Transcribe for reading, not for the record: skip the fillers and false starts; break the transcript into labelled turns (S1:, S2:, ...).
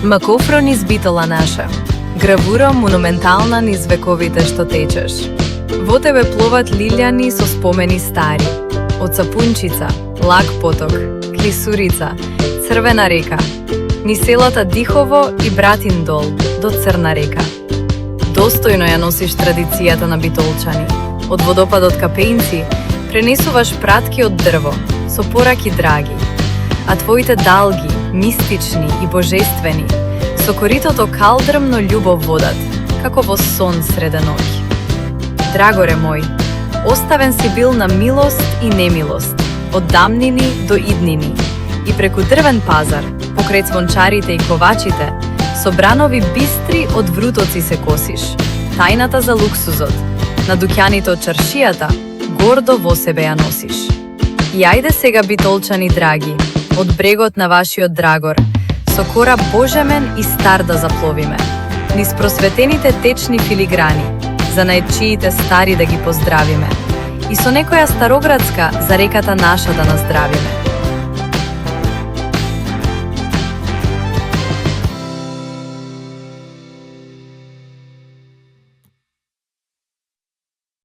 S1: Макофро низ битола наша, гравура монументална низ вековите што течеш. Во тебе пловат лилјани со спомени стари, од Сапунчица, Лак поток, Клисурица, Црвена река, низ селата Дихово и Братин дол до Црна река. Достојно ја носиш традицијата на битолчани. Од водопадот Капеинци пренесуваш пратки од дрво, со пораки драги, а твоите далги, мистични и божествени, со коритото калдрмно љубов водат, како во сон среде ноќ. Драгоре мој, оставен си бил на милост и немилост, од дамнини до иднини, и преку дрвен пазар, покрај цвончарите и ковачите, со бранови бистри од врутоци се косиш, тајната за луксузот, на дуќаните од чаршијата, гордо во себе ја носиш. И ајде сега, битолчани драги, од брегот на вашиот Драгор, со кораб божемен и стар да запловиме, низ просветените течни филиграни, за најчиите стари да ги поздравиме, и со некоја староградска за реката наша да наздравиме.